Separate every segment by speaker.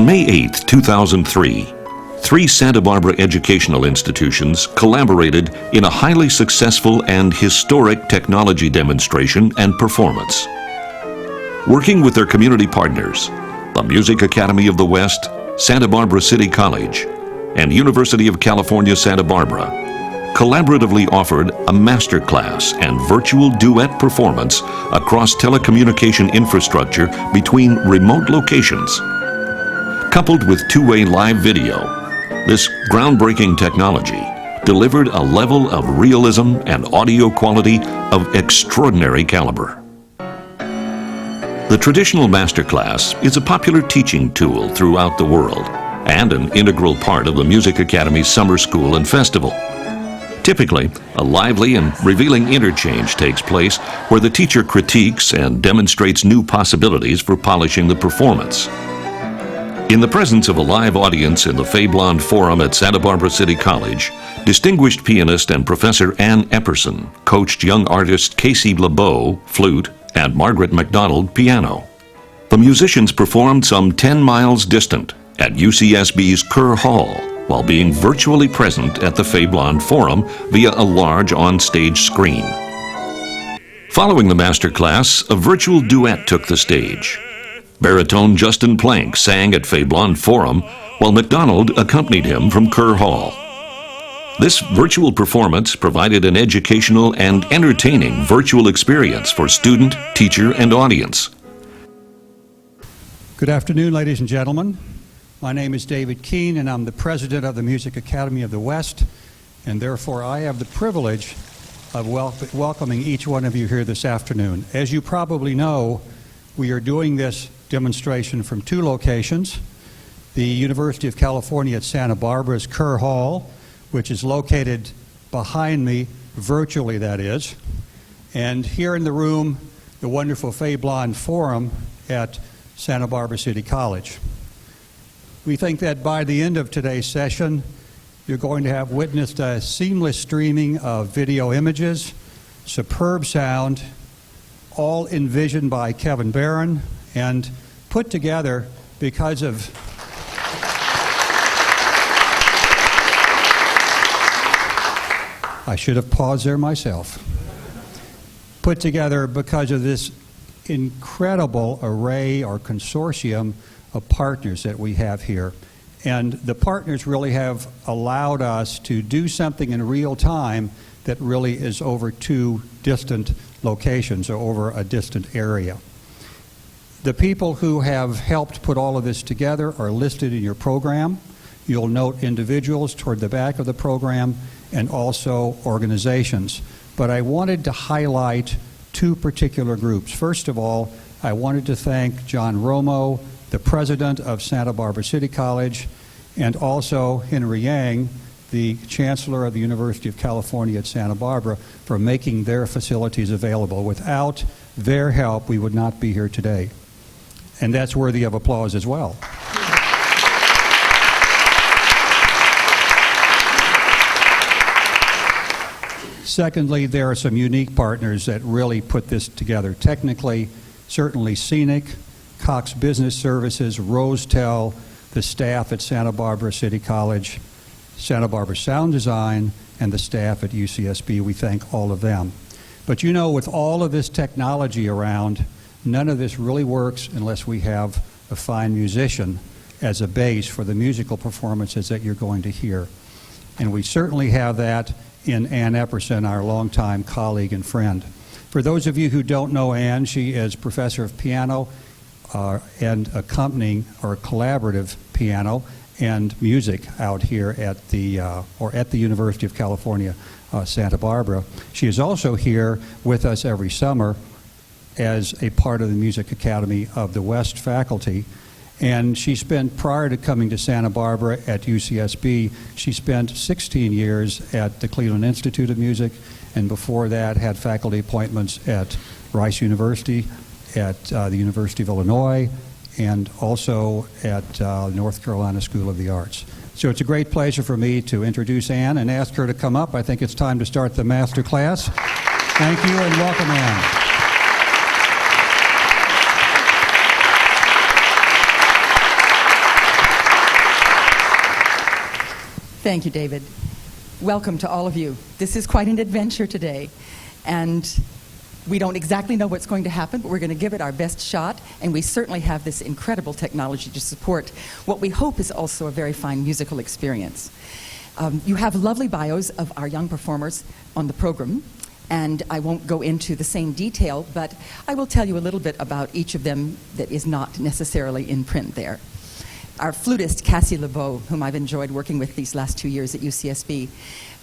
Speaker 1: May 8, 2003, three Santa Barbara educational institutions collaborated in a highly successful and historic technology demonstration and performance. Working with their community partners, the Music Academy of the West, Santa Barbara City College, and University of California, Santa Barbara, collaboratively offered a masterclass and virtual duet performance across telecommunication infrastructure between remote locations. Coupled with two-way live video, this groundbreaking technology delivered a level of realism and audio quality of extraordinary caliber. The traditional masterclass is a popular teaching tool throughout the world and an integral part of the Music Academy's summer school and festival. Typically, a lively and revealing interchange takes place where the teacher critiques and demonstrates new possibilities for polishing the performance. In the presence of a live audience in the Fablon Forum at Santa Barbara City College, distinguished pianist and Professor Ann Epperson coached young artists Casey LeBeau, flute, and Margaret McDonald, piano. The musicians performed some 10 miles distant at UCSB's Kerr Hall while being virtually present at the Fablon Forum via a large on-stage screen. Following the masterclass, a virtual duet took the stage. Baritone Justin Plank sang at Fablon Forum, while McDonald accompanied him from Kerr Hall. This virtual performance provided an educational and entertaining virtual experience for student, teacher, and audience.
Speaker 2: Good afternoon, ladies and gentlemen. My name is David Keene, and I'm the president of the Music Academy of the West, and therefore I have the privilege of welcoming each one of you here this afternoon. As you probably know, we are doing this demonstration from two locations: the University of California at Santa Barbara's Kerr Hall, which is located behind me, virtually that is, and here in the room, the wonderful Fablon Forum at Santa Barbara City College. We think that by the end of today's session, you're going to have witnessed a seamless streaming of video images, superb sound, all envisioned by Kevin Barron and put together because of I should have paused there myself. Put together because of this incredible array or consortium of partners that we have here. And the partners really have allowed us to do something in real time that really is over two distant locations or over a distant area. The people who have helped put all of this together are listed in your program. You'll note individuals toward the back of the program and also organizations. But I wanted to highlight two particular groups. First of all, I wanted to thank John Romo, the president of Santa Barbara City College, and also Henry Yang, the chancellor of the University of California at Santa Barbara, for making their facilities available. Without their help, we would not be here today. And that's worthy of applause as well. Secondly, there are some unique partners that really put this together technically. Certainly Scenic, Cox Business Services, Rosetel, the staff at Santa Barbara City College, Santa Barbara Sound Design, and the staff at UCSB. We thank all of them. But you know, with all of this technology around, none of this really works unless we have a fine musician as a base for the musical performances that you're going to hear. And we certainly have that in Ann Epperson, our longtime colleague and friend. For those of you who don't know Ann, she is professor of piano and accompanying or collaborative piano and music out here at the University of California, Santa Barbara. She is also here with us every summer as a part of the Music Academy of the West faculty. And she spent, prior to coming to Santa Barbara at UCSB, she spent 16 years at the Cleveland Institute of Music, and before that had faculty appointments at Rice University, at the University of Illinois, and also at North Carolina School of the Arts. So it's a great pleasure for me to introduce Ann and ask her to come up. I think it's time to start the master class. Thank you and welcome, Ann.
Speaker 3: Thank you, David. Welcome to all of you. This is quite an adventure today, and we don't exactly know what's going to happen, but we're going to give it our best shot, and we certainly have this incredible technology to support what we hope is also a very fine musical experience. You have lovely bios of our young performers on the program, and I won't go into the same detail, but I will tell you a little bit about each of them that is not necessarily in print there. Our flutist, Cassie LeBeau, whom I've enjoyed working with these last 2 years at UCSB,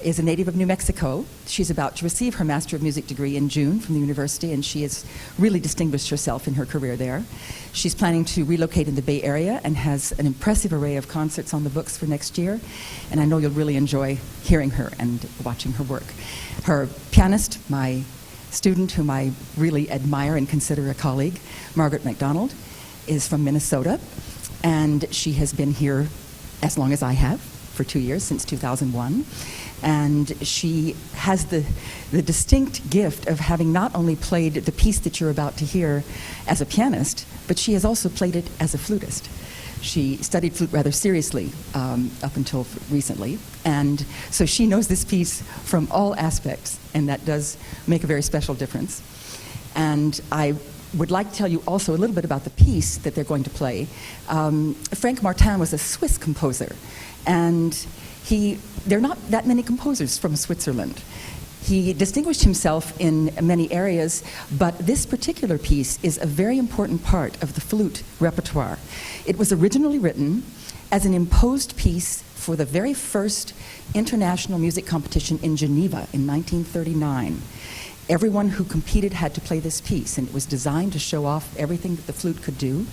Speaker 3: is a native of New Mexico. She's about to receive her Master of Music degree in June from the university, and she has really distinguished herself in her career there. She's planning to relocate in the Bay Area and has an impressive array of concerts on the books for next year, and I know you'll really enjoy hearing her and watching her work. Her pianist, my student, whom I really admire and consider a colleague, Margaret MacDonald, is from Minnesota, and she has been here as long as I have, for 2 years, since 2001. And she has the distinct gift of having not only played the piece that you're about to hear as a pianist, but she has also played it as a flutist. She studied flute rather seriously up until recently, and so she knows this piece from all aspects, and that does make a very special difference. And I would like to tell you also a little bit about the piece that they're going to play. Frank Martin was a Swiss composer, and there are not that many composers from Switzerland. He distinguished himself in many areas, but this particular piece is a very important part of the flute repertoire. It was originally written as an imposed piece for the very first international music competition in Geneva in 1939. Everyone who competed had to play this piece, and it was designed to show off everything that the flute could do.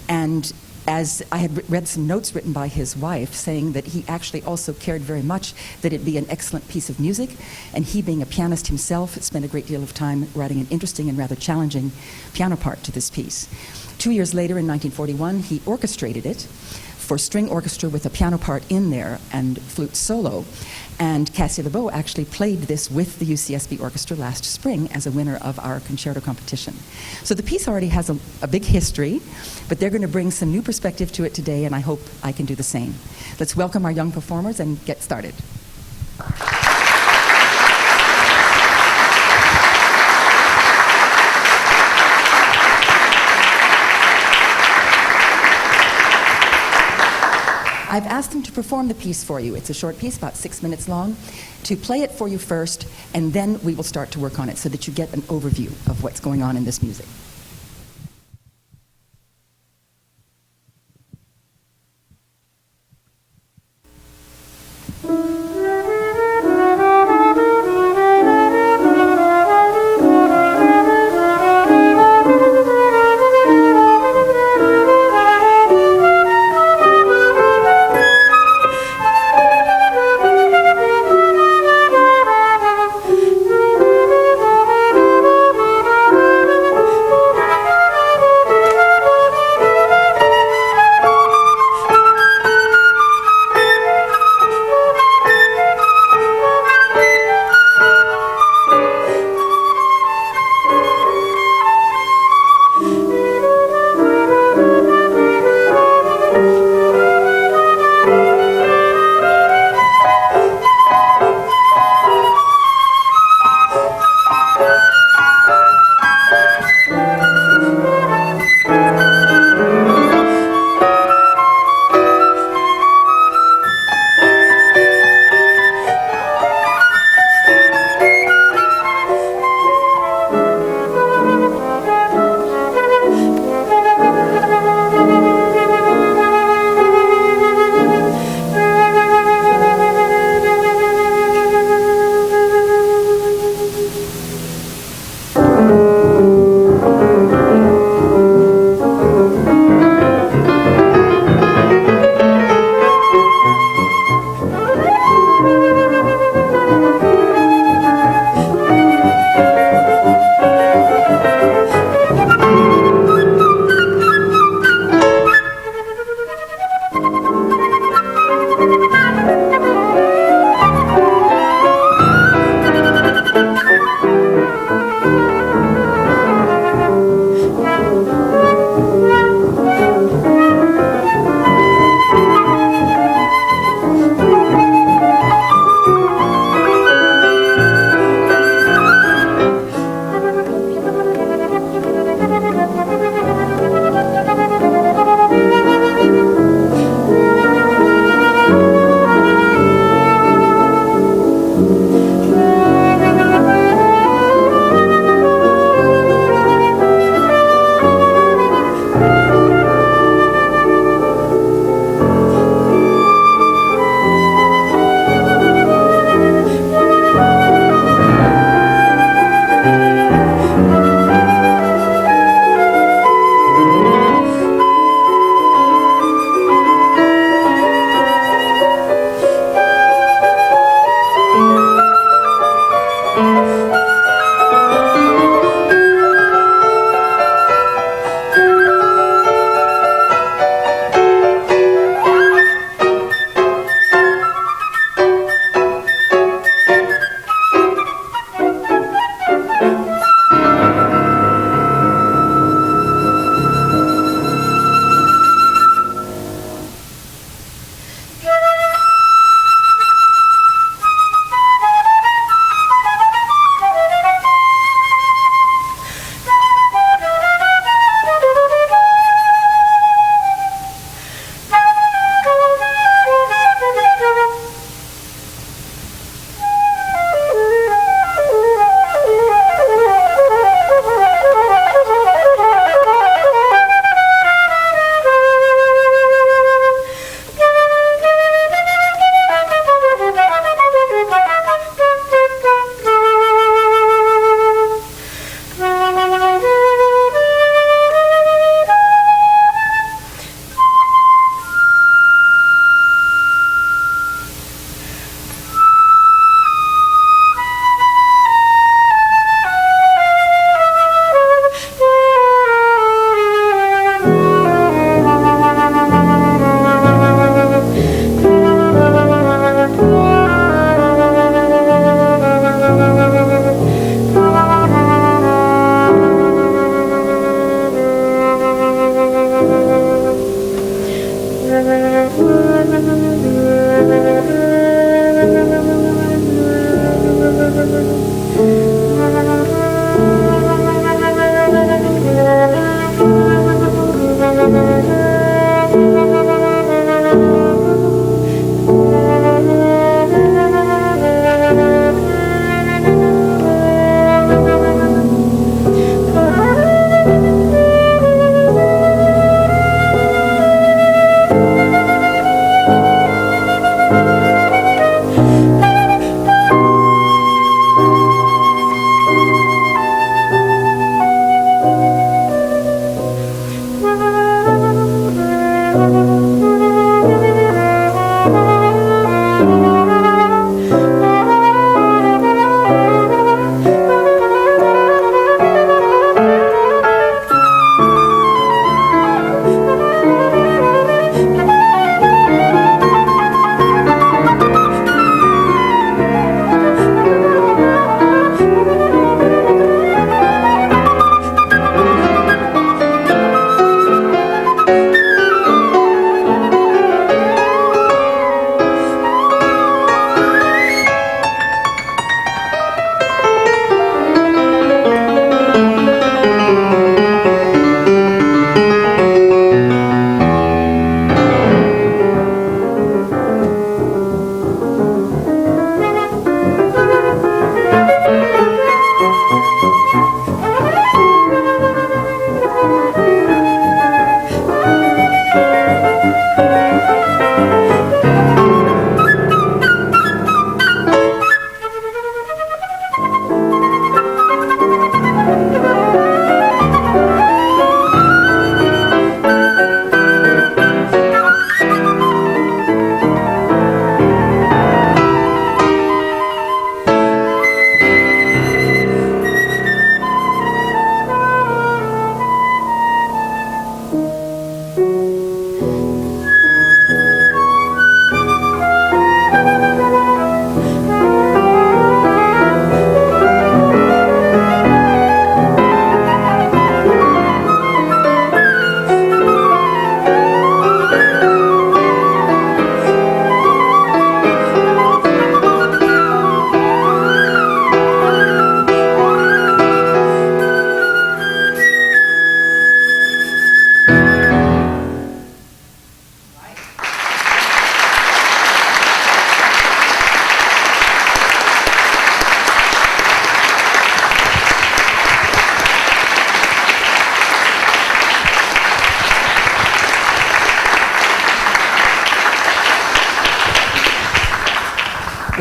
Speaker 3: And as I had read some notes written by his wife saying that he actually also cared very much that it be an excellent piece of music, and he, being a pianist himself, spent a great deal of time writing an interesting and rather challenging piano part to this piece. 2 years later, in 1941, he orchestrated it for string orchestra with a piano part in there and flute solo. And Cassie LeBeau actually played this with the UCSB Orchestra last spring as a winner of our concerto competition. So the piece already has a big history, but they're going to bring some new perspective to it today, and I hope I can do the same. Let's welcome our young performers and get started. I've asked them to perform the piece for you. It's a short piece, about 6 minutes long, to play it for you first, and then we will start to work on it so that you get an overview of what's going on in this music.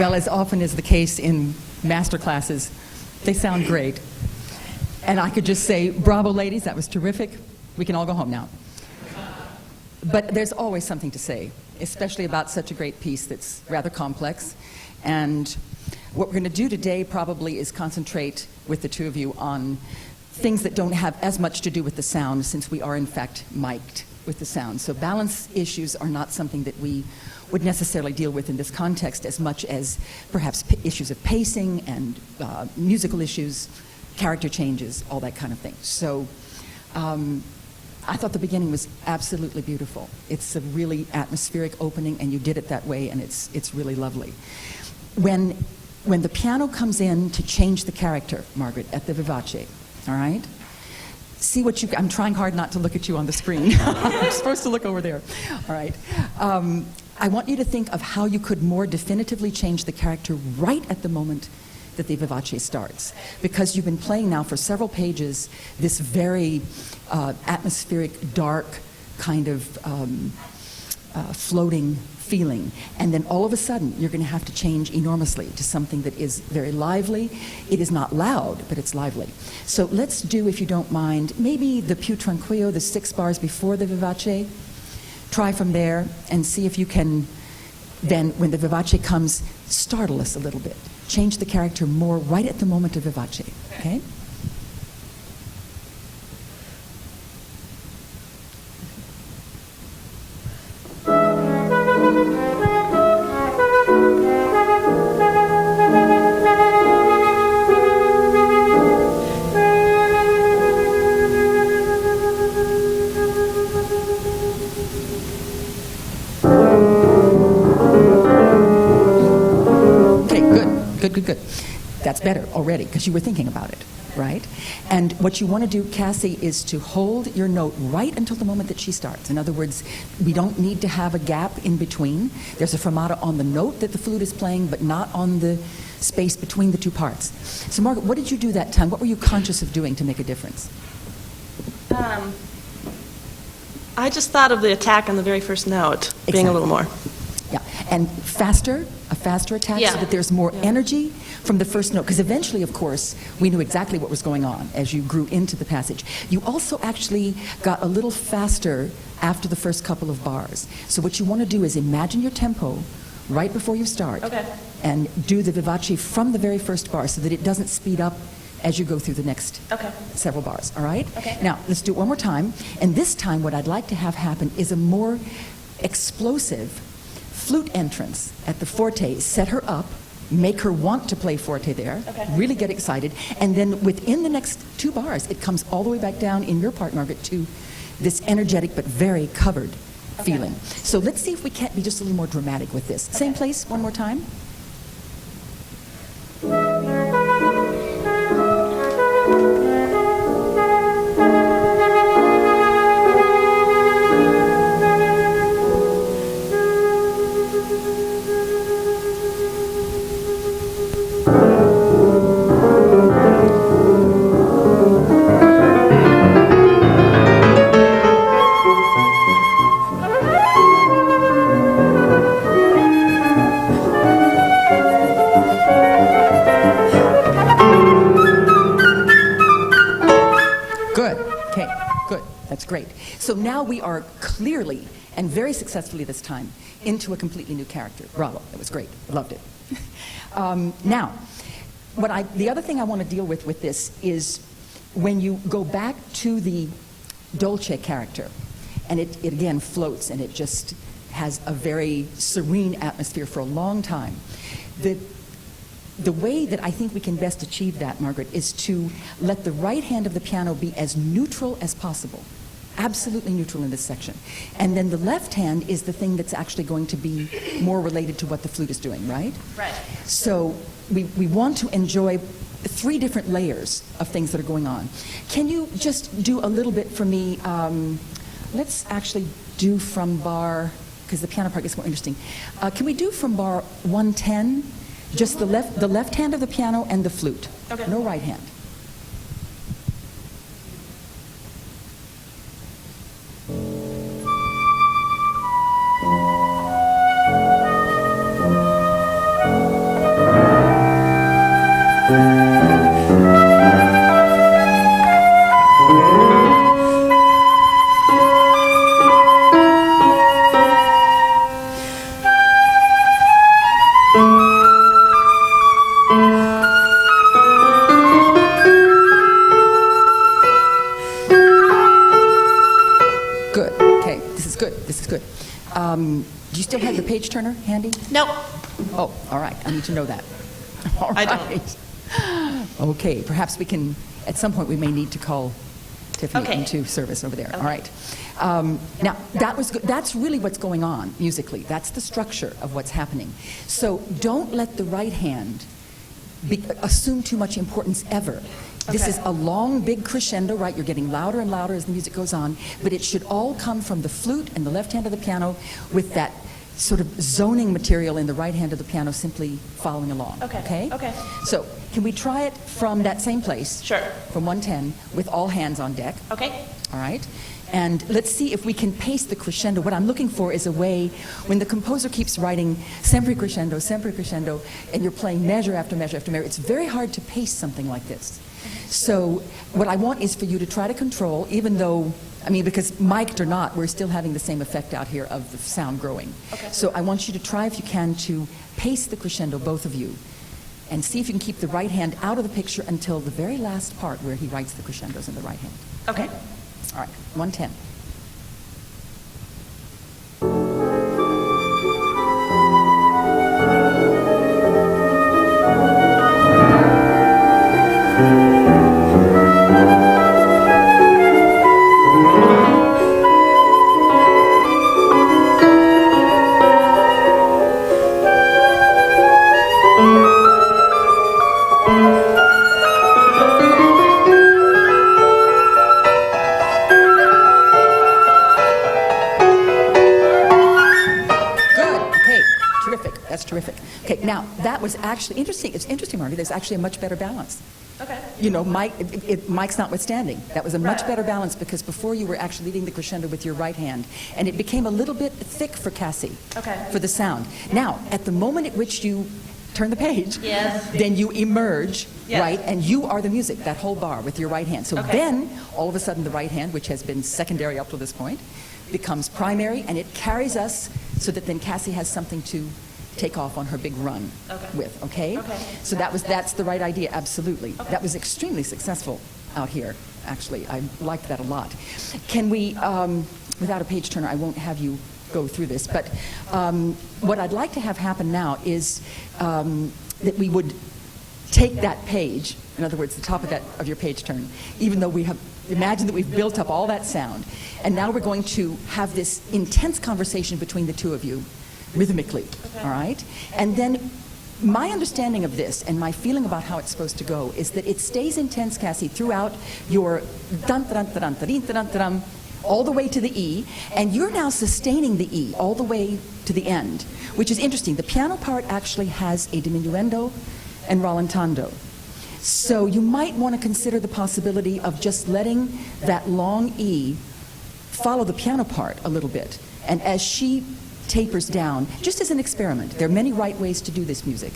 Speaker 3: Well, as often is the case in master classes, they sound great. And I could just say, bravo, ladies, that was terrific. We can all go home now. But there's always something to say, especially about such a great piece that's rather complex. And what we're going to do today probably is concentrate with the two of you on things that don't have as much to do with the sound, since we are in fact mic'd with the sound. So balance issues are not something that we would necessarily deal with in this context as much as perhaps issues of pacing and musical issues, character changes, all that kind of thing. So I thought the beginning was absolutely beautiful. It's a really atmospheric opening, and you did it that way, and it's really lovely. When the piano comes in to change the character, Margaret, at the vivace, all right? See what I'm trying hard not to look at you on the screen. I'm supposed to look over there. All right. I want you to think of how you could more definitively change the character right at the moment that the vivace starts. Because you've been playing now for several pages this very atmospheric, dark kind of floating feeling. And then all of a sudden, you're going to have to change enormously to something that is very lively. It is not loud, but it's lively. So let's do, if you don't mind, maybe the più tranquillo, the 6 bars before the vivace. Try from there and see if you can then, when the vivace comes, startle us a little bit. Change the character more right at the moment of vivace, okay? Good. That's better already, because you were thinking about it, right? And what you want to do, Cassie, is to hold your note right until the moment that she starts. In other words, we don't need to have a gap in between. There's a fermata on the note that the flute is playing, but not on the space between the two parts. So, Margaret, what did you do that time? What were you conscious of doing to make a difference?
Speaker 4: I just thought of the attack on the very first note being a little more.
Speaker 3: Yeah, and a faster attack, so that there's more energy from the first note. Because eventually, of course, we knew exactly what was going on as you grew into the passage. You also actually got a little faster after the first couple of bars. So what you want to do is imagine your tempo right before you start, and do the vivace from the very first bar so that it doesn't speed up as you go through the next several bars, all right? Now, let's do it one more time. And this time, what I'd like to have happen is a more explosive flute entrance at the forte. Set her up, make her want to play forte there, really get excited, and then within the next 2 bars, it comes all the way back down in your part, Margaret, to this energetic but very covered feeling. So let's see if we can't be just a little more dramatic with this. Same place, one more time. Great. So now we are clearly, and very successfully this time, into a completely new character. Bravo. That was great. Loved it. Now, the other thing I want to deal with this is when you go back to the dolce character, and it again floats, and it just has a very serene atmosphere for a long time. The way that I think we can best achieve that, Margaret, is to let the right hand of the piano be as neutral as possible. Absolutely neutral in this section. And then the left hand is the thing that's actually going to be more related to what the flute is doing, right?
Speaker 4: Right.
Speaker 3: So we want to enjoy 3 different layers of things that are going on. Can you just do a little bit for me? Let's actually do from bar, because the piano part gets more interesting. Can we do from bar 110, just the left hand of the piano and the flute? No right hand. Good, this is good. Do you still have the page turner handy?
Speaker 4: Nope.
Speaker 3: Oh, all right, I need to know that. All
Speaker 4: I don't.
Speaker 3: right. Okay, perhaps we can, at some point, we may need to call Tiffany
Speaker 4: Okay.
Speaker 3: into service over there.
Speaker 4: Okay.
Speaker 3: All right. Now, that's really what's going on musically. That's the structure of what's happening. So don't let the right hand assume too much importance ever. This
Speaker 4: Okay.
Speaker 3: is a long, big crescendo, right? You're getting louder and louder as the music goes on, but it should all come from the flute and the left hand of the piano with that sort of zoning material in the right hand of the piano simply following along.
Speaker 4: Okay. Okay.
Speaker 3: So can we try it from that same place?
Speaker 4: Sure.
Speaker 3: From 110 with all hands on deck.
Speaker 4: Okay.
Speaker 3: All right. And let's see if we can pace the crescendo. What I'm looking for is a way when the composer keeps writing sempre crescendo, and you're playing measure after measure after measure, it's very hard to pace something like this. So what I want is for you to try to control, even though, I mean, because mic'd or not, we're still having the same effect out here of the sound growing.
Speaker 4: Okay.
Speaker 3: So I want you to try, if you can, to pace the crescendo, both of you, and see if you can keep the right hand out of the picture until the very last part where he writes the crescendos in the right hand.
Speaker 4: Okay.
Speaker 3: All right, 110. Terrific. Okay, now that was actually interesting. It's interesting, Marty. There's actually a much better balance.
Speaker 4: Okay.
Speaker 3: You know, Mike's notwithstanding. That was a much
Speaker 4: Right.
Speaker 3: better balance because before you were actually leading the crescendo with your right hand, and it became a little bit thick for Cassie.
Speaker 4: Okay.
Speaker 3: For the sound. Now, at the moment at which you turn the page,
Speaker 4: Yes.
Speaker 3: then you emerge,
Speaker 4: Yes.
Speaker 3: right, and you are the music, that whole bar with your right hand. So
Speaker 4: Okay.
Speaker 3: then, all of a sudden, the right hand, which has been secondary up to this point, becomes primary, and it carries us so that then Cassie has something to take off on her big run
Speaker 4: Okay.
Speaker 3: with, okay?
Speaker 4: Okay.
Speaker 3: So that's the right idea, absolutely.
Speaker 4: Okay.
Speaker 3: That was extremely successful out here, actually. I liked that a lot. Can we, without a page turner, I won't have you go through this, but what I'd like to have happen now is that we would take that page, in other words, the top of your page turn, even though we have, imagine that we've built up all that sound, and now we're going to have this intense conversation between the two of you, rhythmically, all right? And then my understanding of this and my feeling about how it's supposed to go is that it stays intense, Cassie, throughout your dun dun dun dun dun dun all the way to the E, and you're now sustaining the E all the way to the end, which is interesting. The piano part actually has a diminuendo and rallentando. So you might want to consider the possibility of just letting that long E follow the piano part a little bit. And as she tapers down, just as an experiment. There are many right ways to do this music.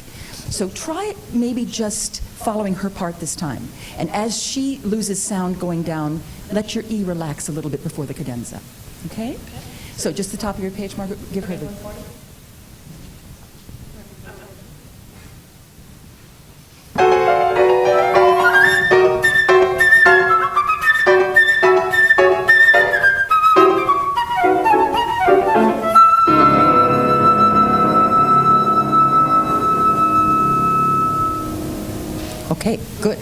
Speaker 3: So try maybe just following her part this time. And as she loses sound going down, let your E relax a little bit before the cadenza. Okay? So just the top of your page, Margaret, give her the... Okay, good.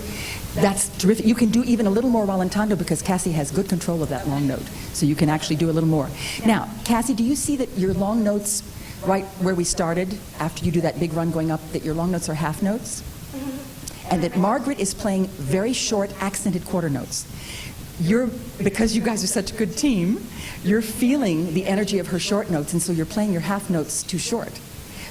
Speaker 3: That's terrific. You can do even a little more rallentando because Cassie has good control of that long note. So you can actually do a little more. Now, Cassie, do you see that your long notes, right where we started, after you do that big run going up, that your long notes are half notes? And that Margaret is playing very short accented quarter notes. Because you guys are such a good team, you're feeling the energy of her short notes, and so you're playing your half notes too short.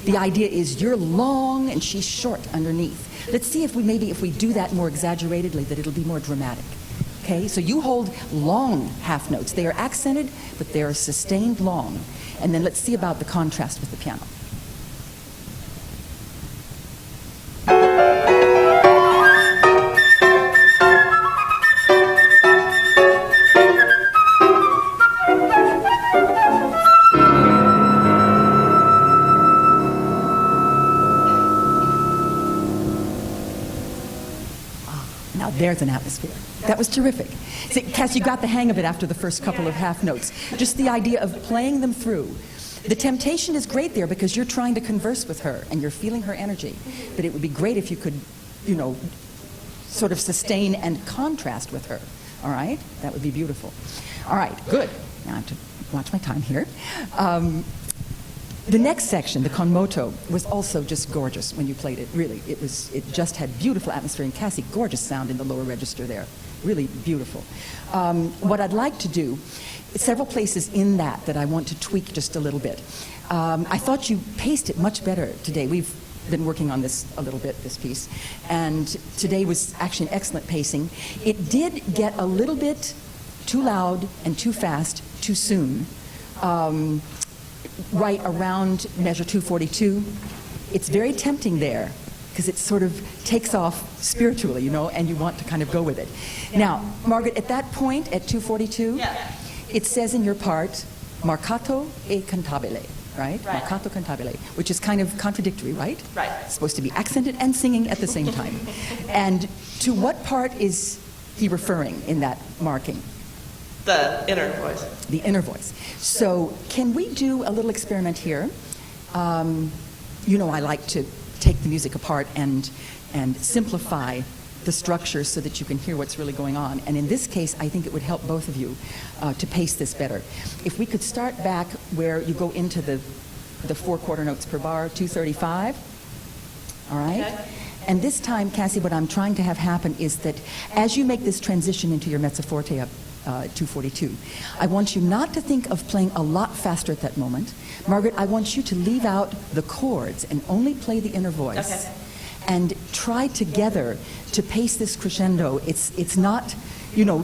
Speaker 3: The idea is you're long and she's short underneath. Let's see if we do that more exaggeratedly, that it'll be more dramatic. Okay, so you hold long half notes. They are accented, but they are sustained long. And then let's see about the contrast with the piano. Now there's an atmosphere. That was terrific. See, Cass, you got the hang of it after the first couple of half notes. Just the idea of playing them through. The temptation is great there because you're trying to converse with her and you're feeling her energy. But it would be great if you could, you know, sort of sustain and contrast with her. All right? That would be beautiful. All right, good. Now I have to watch my time here. The next section, the con moto, was also just gorgeous when you played it. Really, it just had beautiful atmosphere. And Cassie, gorgeous sound in the lower register there. Really beautiful. What I'd like to do, several places in that I want to tweak just a little bit. I thought you paced it much better today. We've been working on this a little bit, this piece, and today was actually an excellent pacing. It did get a little bit too loud and too fast too soon. Right around measure 242. It's very tempting there because it sort of takes off spiritually, you know, and you want to kind of go with it. Now, Margaret, at that point, at 242, it says in your part, marcato e cantabile, right? Marcato cantabile, which is kind of contradictory, right?
Speaker 4: Right.
Speaker 3: It's supposed to be accented and singing at the same time. And to what part is he referring in that marking?
Speaker 4: The inner voice.
Speaker 3: The inner voice. So can we do a little experiment here? You know, I like to take the music apart and simplify the structure so that you can hear what's really going on. And in this case, I think it would help both of you to pace this better. If we could start back where you go into the 4 quarter notes per bar, 235. All right? Okay. And this time, Cassie, what I'm trying to have happen is that as you make this transition into your mezzo forte up 242. I want you not to think of playing a lot faster at that moment. Margaret, I want you to leave out the chords and only play the inner voice. Okay. And try together to pace this crescendo. It's not, you know,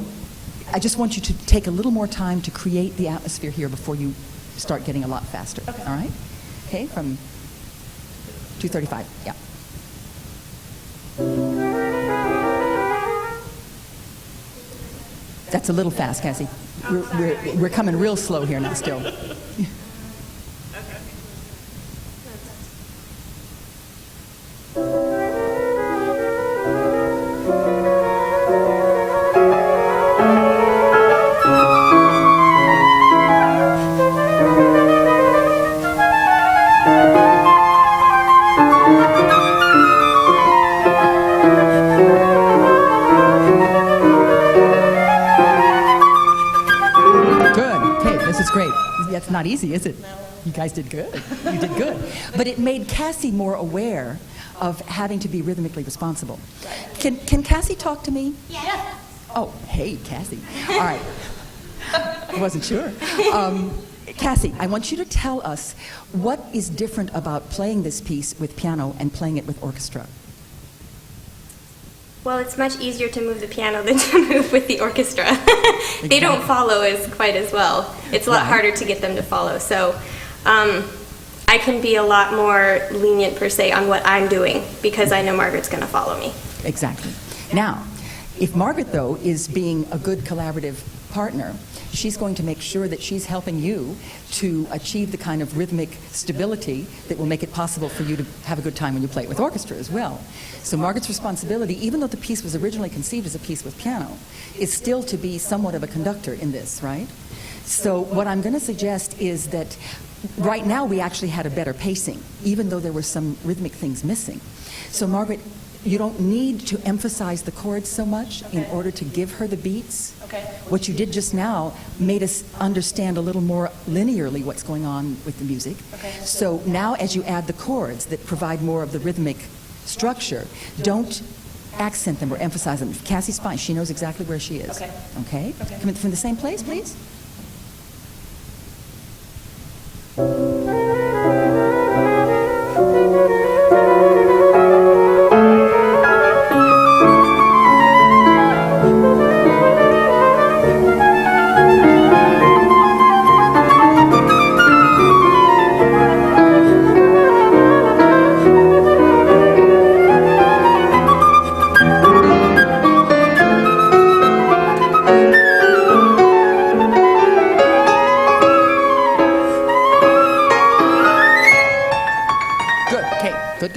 Speaker 3: I just want you to take a little more time to create the atmosphere here before you start getting a lot faster. Okay. All right? Okay, from 235, yeah. That's a little fast, Cassie. We're coming real slow here now still. That's not easy, is it? No. You guys did good. You did good. But it made Cassie more aware of having to be rhythmically responsible. Can Cassie talk to me?
Speaker 5: Yeah.
Speaker 3: Oh, hey, Cassie. All right. I wasn't sure. Cassie, I want you to tell us what is different about playing this piece with piano and playing it with orchestra.
Speaker 5: Well, it's much easier to move the piano than to move with the orchestra. They don't follow quite as well. It's a lot harder to get them to follow. So I can be a lot more lenient, per se, on what I'm doing because I know Margaret's going to follow me.
Speaker 3: Exactly. Now, if Margaret, though, is being a good collaborative partner, she's going to make sure that she's helping you to achieve the kind of rhythmic stability that will make it possible for you to have a good time when you play it with orchestra as well. So Margaret's responsibility, even though the piece was originally conceived as a piece with piano, is still to be somewhat of a conductor in this, right? So what I'm going to suggest is that right now we actually had a better pacing, even though there were some rhythmic things missing. So Margaret, you don't need to emphasize the chords so much in order to give her the beats.
Speaker 4: Okay.
Speaker 3: What you did just now made us understand a little more linearly what's going on with the music.
Speaker 4: Okay.
Speaker 3: So now as you add the chords that provide more of the rhythmic structure, don't accent them or emphasize them. Cassie's fine. She knows exactly where she is.
Speaker 4: Okay.
Speaker 3: Okay?
Speaker 4: Okay.
Speaker 3: Come in from the same place, please.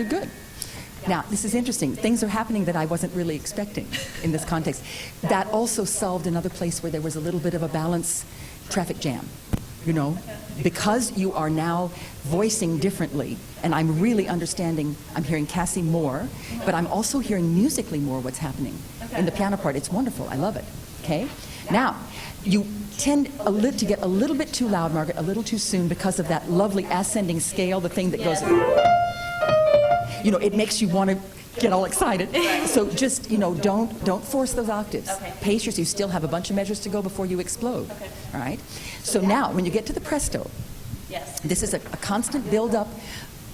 Speaker 3: Good. Now, this is interesting. Things are happening that I wasn't really expecting in this context. That also solved another place where there was a little bit of a balance traffic jam, you know, because you are now voicing differently, and I'm really understanding, I'm hearing Cassie more, but I'm also hearing musically more what's happening in the piano part. It's wonderful. I love it. Okay? Now, you tend to get a little bit too loud, Margaret, a little too soon because of that lovely ascending scale, the thing that goes, you know, it makes you want to get all excited. So just, you know, don't force those octaves.
Speaker 5: Okay.
Speaker 3: Pace yourself. You still have a bunch of measures to go before you explode.
Speaker 5: Okay.
Speaker 3: All right? So now, when you get to the presto,
Speaker 5: Yes.
Speaker 3: this is a constant build-up.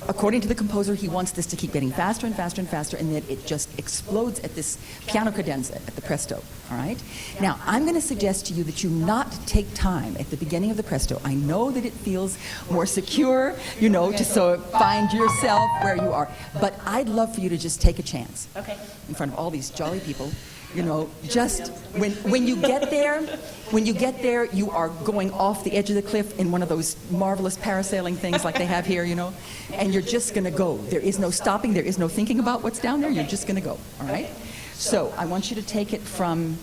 Speaker 3: According to the composer, he wants this to keep getting faster and faster and faster, and then it just explodes at this piano cadenza, at the presto, all right? Now, I'm going to suggest to you that you not take time at the beginning of the presto. I know that it feels more secure, you know, to so find yourself where you are, but I'd love for you to just take a chance
Speaker 5: Okay.
Speaker 3: in front of all these jolly people. You know, just when you get there, you are going off the edge of the cliff in one of those marvelous parasailing things like they have here, you know, and you're just going to go. There is no stopping. There is no thinking about what's down there. You're just going to go, all right? So I want you to take it from,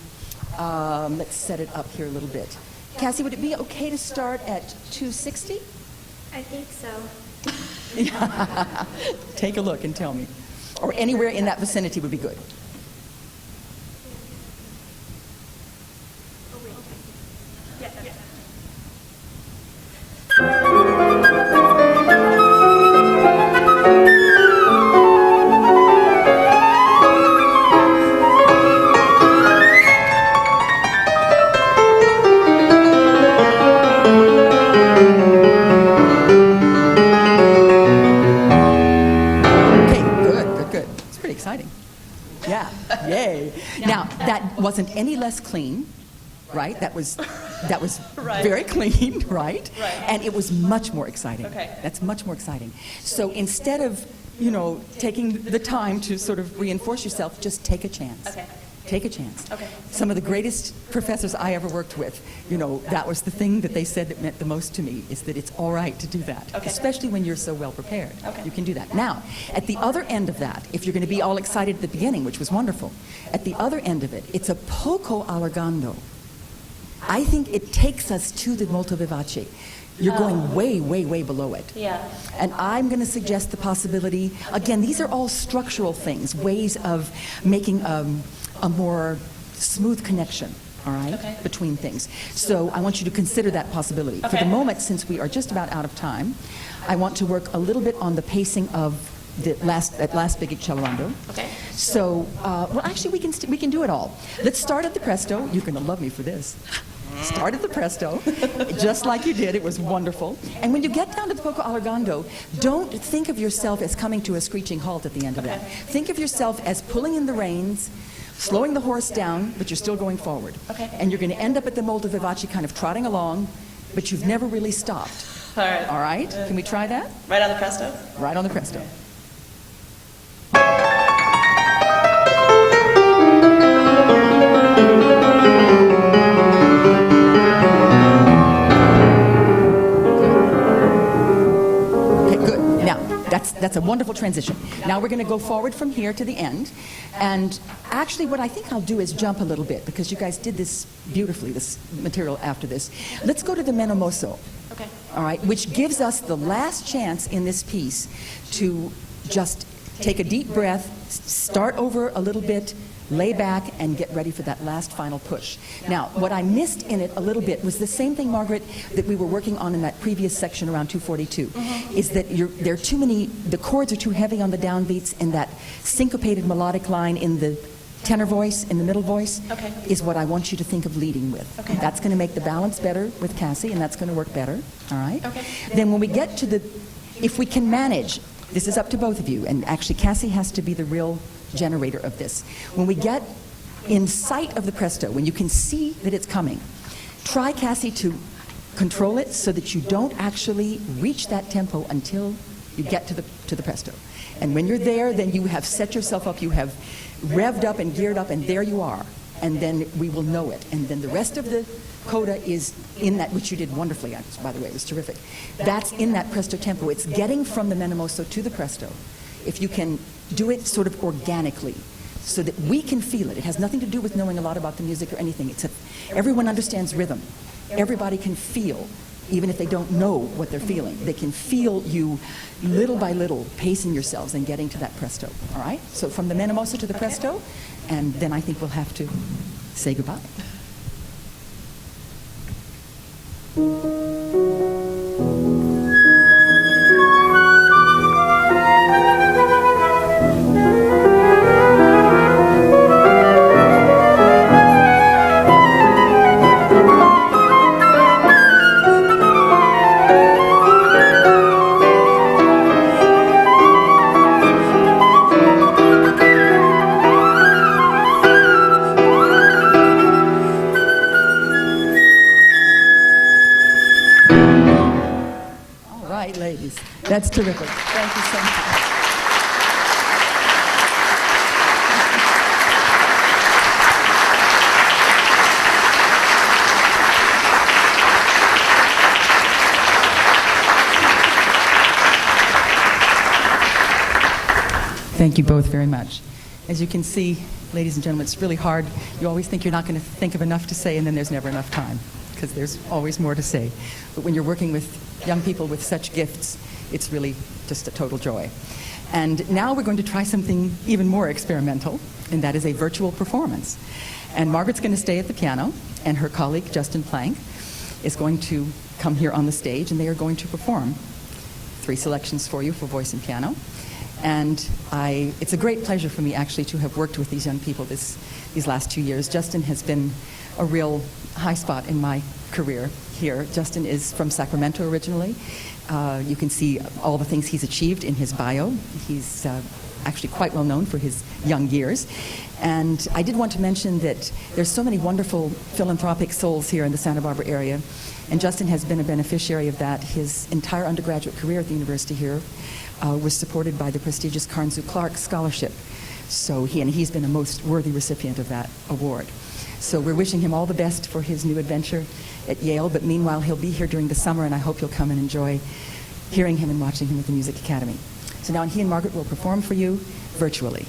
Speaker 3: let's set it up here a little bit. Cassie, would it be okay to start at 260?
Speaker 5: I think so.
Speaker 3: Take a look and tell me. Or anywhere in that vicinity would be good. Wasn't any less clean, right? That was
Speaker 4: Right.
Speaker 3: very clean, right?
Speaker 4: Right.
Speaker 3: And it was much more exciting.
Speaker 4: Okay.
Speaker 3: That's much more exciting. So instead of, you know, taking the time to sort of reinforce yourself, just take a chance.
Speaker 4: Okay.
Speaker 3: Take a chance.
Speaker 4: Okay.
Speaker 3: Some of the greatest professors I ever worked with, you know, that was the thing that they said that meant the most to me, is that it's all right to do that,
Speaker 4: Okay.
Speaker 3: especially when you're so well prepared.
Speaker 4: Okay.
Speaker 3: You can do that. Now, at the other end of that, if you're going to be all excited at the beginning, which was wonderful, at the other end of it, it's a poco allargando. I think it takes us to the molto vivace. You're going way, way, way below it.
Speaker 5: Yeah.
Speaker 3: And I'm going to suggest the possibility, again, these are all structural things, ways of making a more smooth connection, all right,
Speaker 4: Okay.
Speaker 3: between things. So I want you to consider that possibility. For
Speaker 4: Okay.
Speaker 3: the moment, since we are just about out of time, I want to work a little bit on the pacing of that last big accelerando.
Speaker 5: Okay.
Speaker 3: So, well, actually, we can do it all. Let's start at the presto. You're going to love me for this. Start at the presto, just like you did. It was wonderful. And when you get down to the poco allargando, don't think of yourself as coming to a screeching halt at the end of that. Think of yourself as pulling in the reins, slowing the horse down, but you're still going forward.
Speaker 5: Okay.
Speaker 3: And you're going to end up at the molto vivace kind of trotting along, but you've never really stopped.
Speaker 4: All right.
Speaker 3: All right? Can we try that?
Speaker 4: Right on the presto?
Speaker 3: Right on the presto. That's a wonderful transition. Now we're going to go forward from here to the end. And actually what I think I'll do is jump a little bit, because you guys did this beautifully, this material after this. Let's go to the meno mosso.
Speaker 5: Okay.
Speaker 3: All right, which gives us the last chance in this piece to just take a deep breath, start over a little bit, lay back, and get ready for that last final push. Now, what I missed in it a little bit was the same thing, Margaret, that we were working on in that previous section around 242, is that there are too many, the chords are too heavy on the downbeats, and that syncopated melodic line in the tenor voice, in the middle voice,
Speaker 5: Okay.
Speaker 3: is what I want you to think of leading with.
Speaker 5: Okay.
Speaker 3: That's going to make the balance better with Cassie, and that's going to work better, all right?
Speaker 5: Okay.
Speaker 3: Then when we get to the, if we can manage, this is up to both of you, and actually Cassie has to be the real generator of this. When we get in sight of the presto, when you can see that it's coming, try, Cassie, to control it so that you don't actually reach that tempo until you get to the presto. And when you're there, then you have set yourself up, you have revved up and geared up, and there you are. And then we will know it. And then the rest of the coda is in that, which you did wonderfully, by the way, it was terrific. That's in that presto tempo. It's getting from the meno mosso to the presto if you can do it sort of organically, so that we can feel it. It has nothing to do with knowing a lot about the music or anything, except everyone understands rhythm. Everybody can feel, even if they don't know what they're feeling. They can feel you little by little pacing yourselves and getting to that presto, all right? So from the Menemosa to the presto, and then I think we'll have to say goodbye. Ladies, that's terrific. Thank you so much. Thank you both very much. As you can see, ladies and gentlemen, it's really hard. You always think you're not going to think of enough to say, and then there's never enough time, because there's always more to say. But when you're working with young people with such gifts, it's really just a total joy. And now we're going to try something even more experimental, and that is a virtual performance. And Margaret's going to stay at the piano, and her colleague, Justin Plank, is going to come here on the stage, and they are going to perform 3 selections for you for voice and piano. And it's a great pleasure for me, actually, to have worked with these young people these last 2 years. Justin has been a real high spot in my career here. Justin is from Sacramento originally. You can see all the things he's achieved in his bio. He's actually quite well known for his young years. And I did want to mention that there's so many wonderful philanthropic souls here in the Santa Barbara area, and Justin has been a beneficiary of that. His entire undergraduate career at the university here was supported by the prestigious Carnes Clark Scholarship. So he's been a most worthy recipient of that award. So we're wishing him all the best for his new adventure at Yale, but meanwhile he'll be here during the summer, and I hope you'll come and enjoy hearing him and watching him at the Music Academy. So now he and Margaret will perform for you virtually.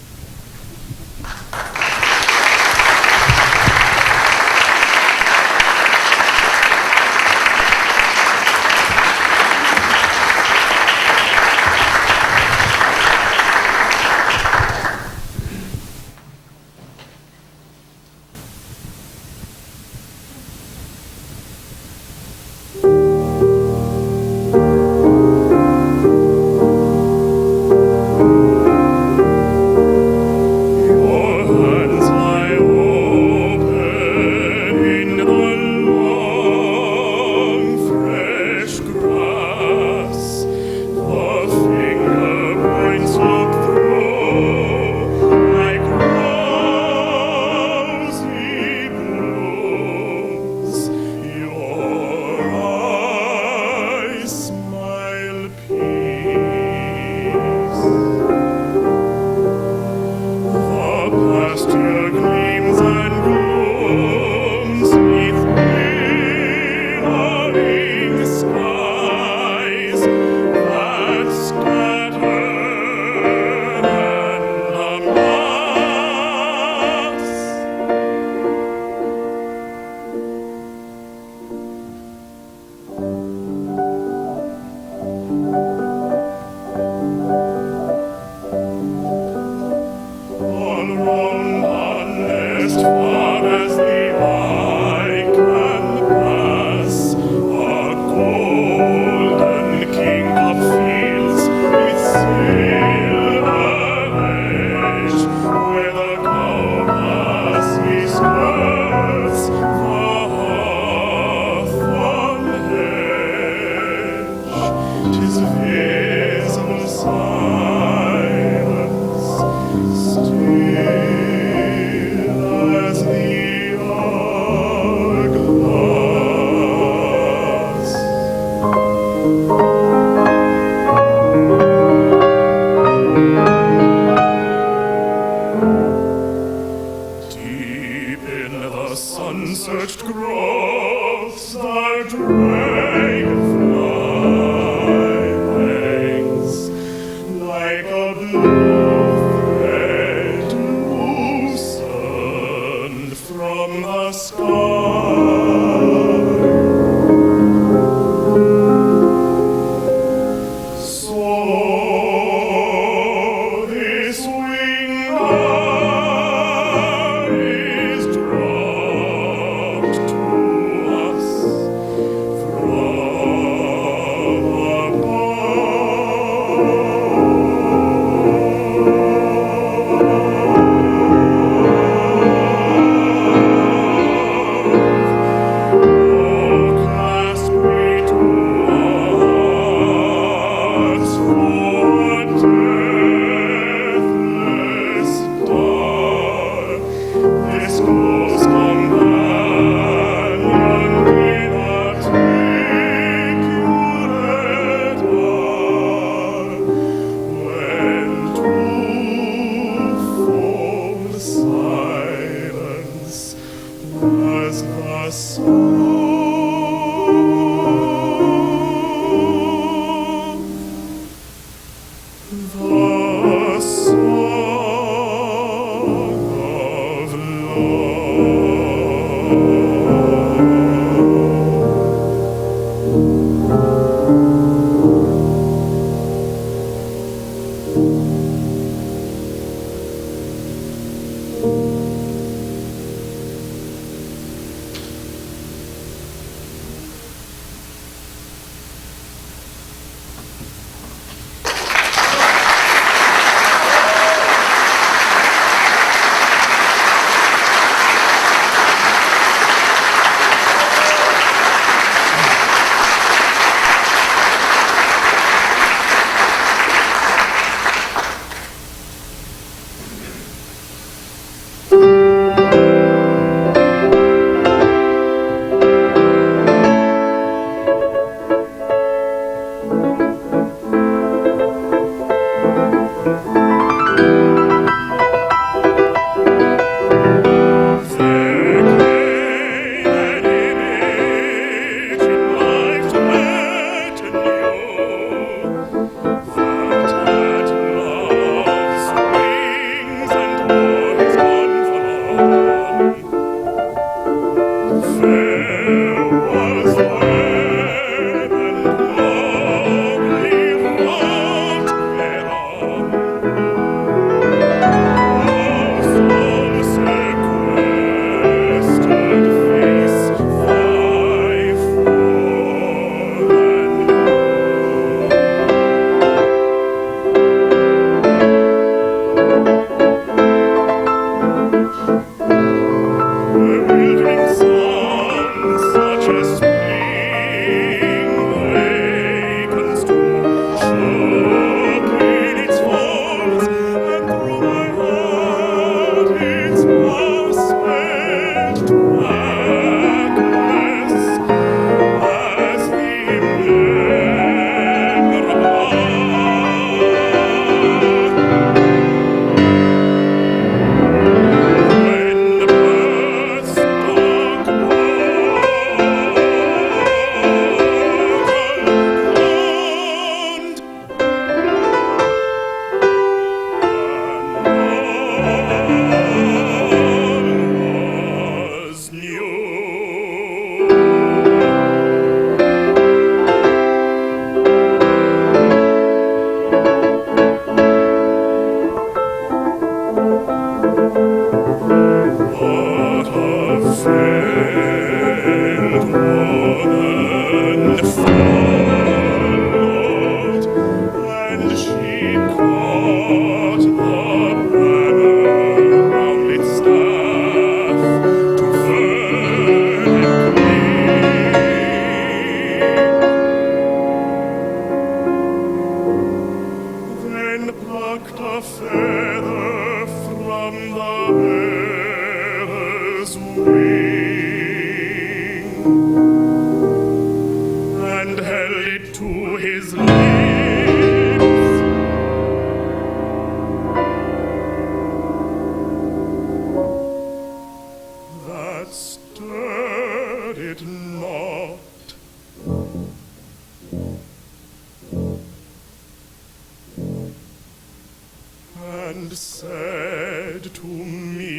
Speaker 6: it to his lips. That stirred it not. And said to me,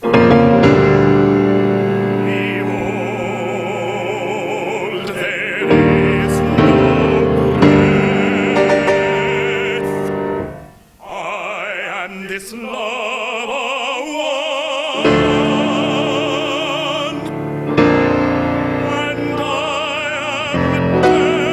Speaker 6: behold, there is no breath. I and this love are one, and I am death.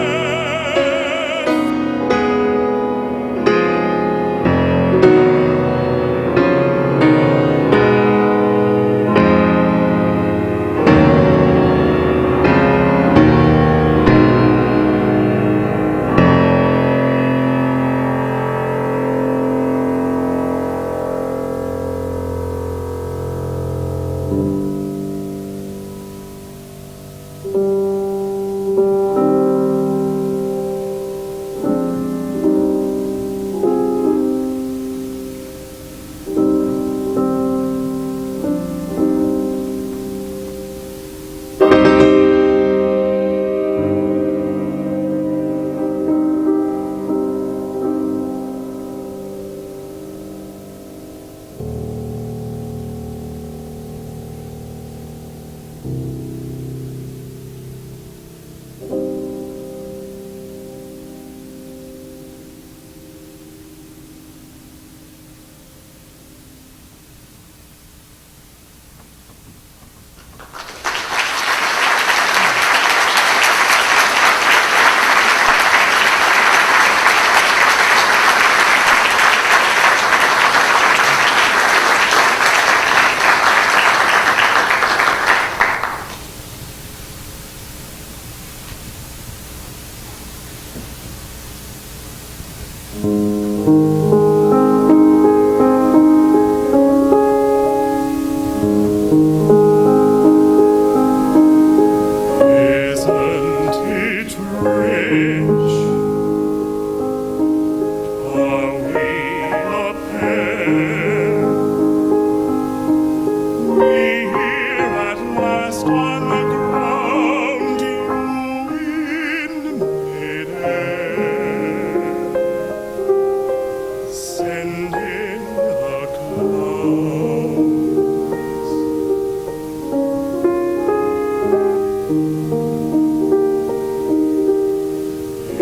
Speaker 6: Isn't it rich? Are we a pair? We here at last on the ground, you in midair. Send in the clouds.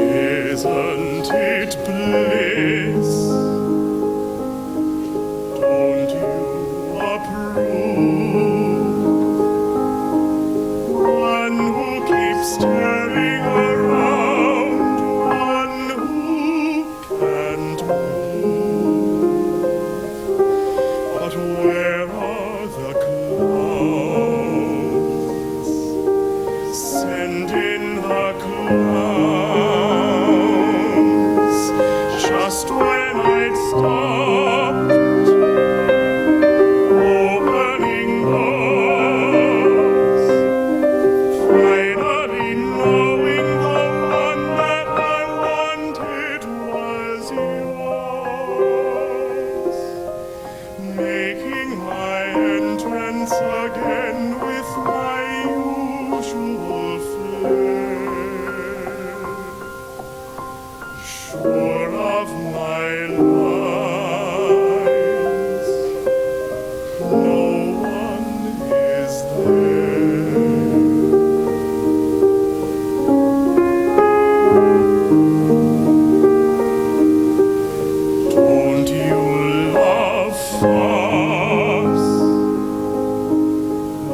Speaker 6: Isn't it bliss? Don't you approve? One who keeps turning around, one who can't move. But where are the clouds? Send in the clouds. Just when I'd stopped opening doors, finally knowing the one that I wanted was yours, making my entrance again with my usual flair. Sure of my lies, no one is there. Don't you love farce?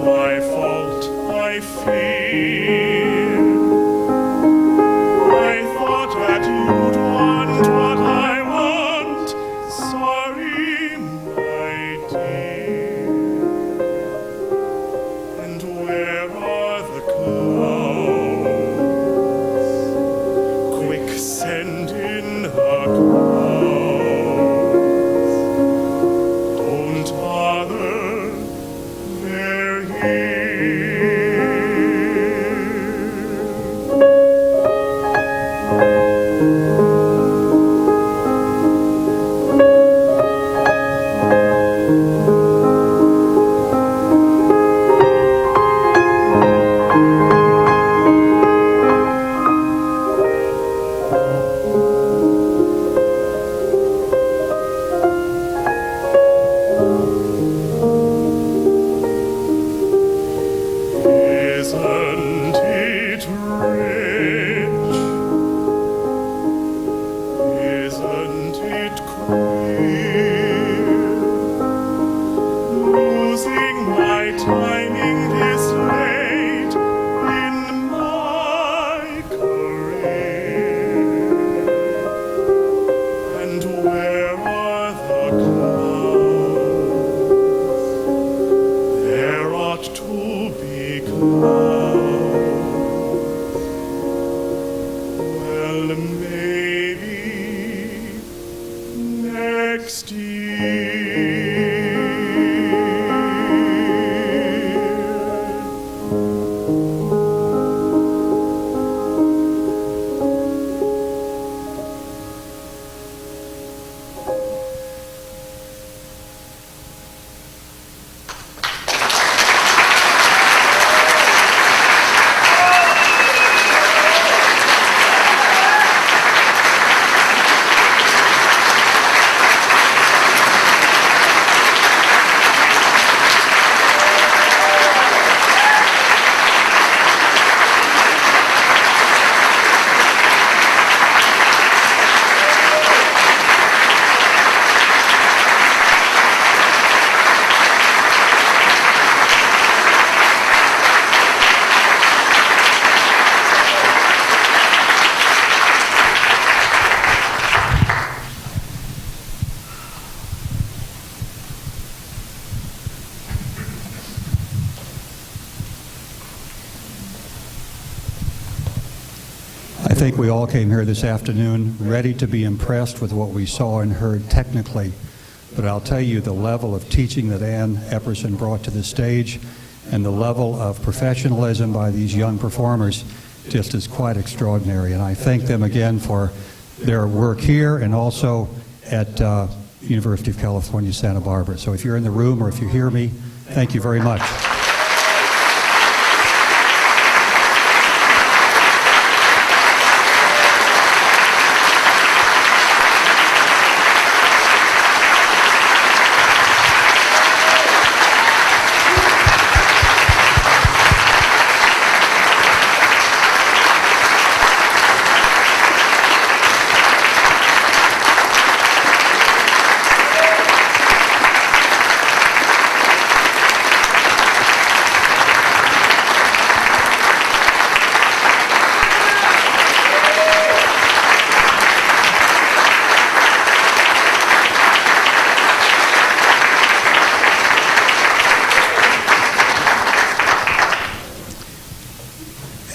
Speaker 6: My fault, I fear. I thought that you'd want what I want. Sorry, my dear. And where are the clouds? Quick, send in the clouds. Don't bother, they're here. it rich? Isn't it queer? Losing my time in this late in my career. And where are the clouds? There ought to be clouds. Well, maybe next year.
Speaker 2: I think we all came here this afternoon ready to be impressed with what we saw and heard technically. But I'll tell you, the level of teaching that Ann Epperson brought to the stage and the level of professionalism by these young performers just is quite extraordinary. And I thank them again for their work here and also at University of California, Santa Barbara. So if you're in the room or if you hear me, thank you very much.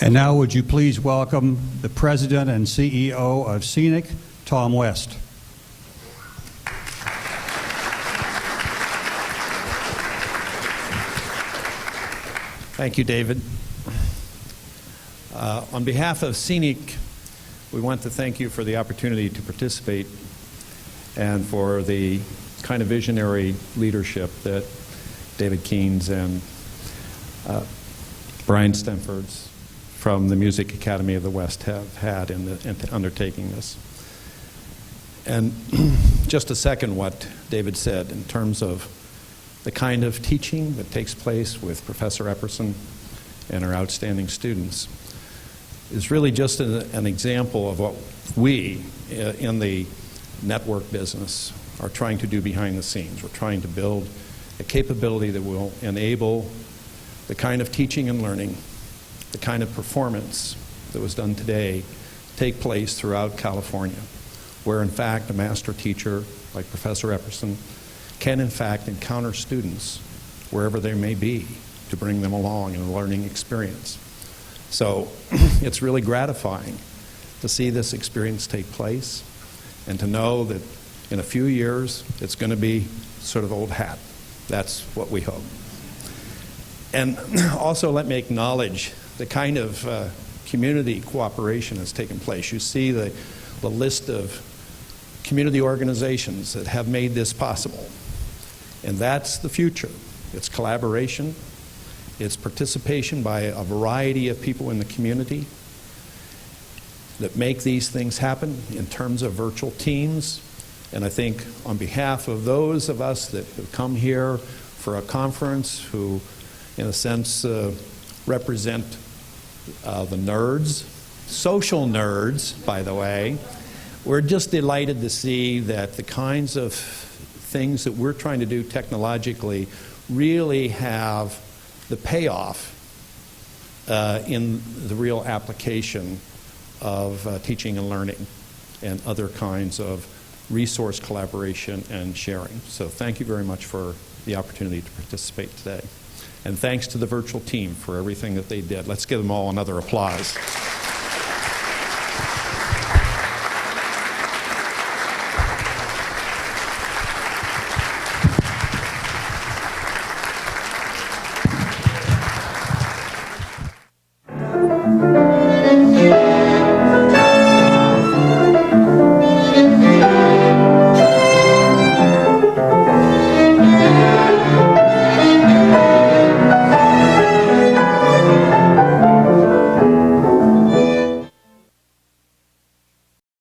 Speaker 2: And now would you please welcome the President and CEO of Scenic, Tom West.
Speaker 7: Thank you, David. On behalf of Scenic, we want to thank you for the opportunity to participate and for the kind of visionary leadership that David Keynes and Brian Stemfords from the Music Academy of the West have had in undertaking this. And just to second what David said in terms of the kind of teaching that takes place with Professor Epperson and our outstanding students is really just an example of what we in the network business are trying to do behind the scenes. We're trying to build a capability that will enable the kind of teaching and learning, the kind of performance that was done today take place throughout California, where in fact a master teacher like Professor Epperson can in fact encounter students wherever they may be to bring them along in a learning experience. So it's really gratifying to see this experience take place and to know that in a few years it's going to be sort of old hat. That's what we hope. And also let me acknowledge the kind of community cooperation that's taken place. You see the list of community organizations that have made this possible. And that's the future. It's collaboration. It's participation by a variety of people in the community that make these things happen in terms of virtual teams. And I think on behalf of those of us that have come here for a conference who, in a sense, represent the nerds, social nerds, by the way. We're just delighted to see that the kinds of things that we're trying to do technologically really have the payoff in the real application of teaching and learning and other kinds of resource collaboration and sharing. So thank you very much for the opportunity to participate today. And thanks to the virtual team for everything that they did. Let's give them all another applause.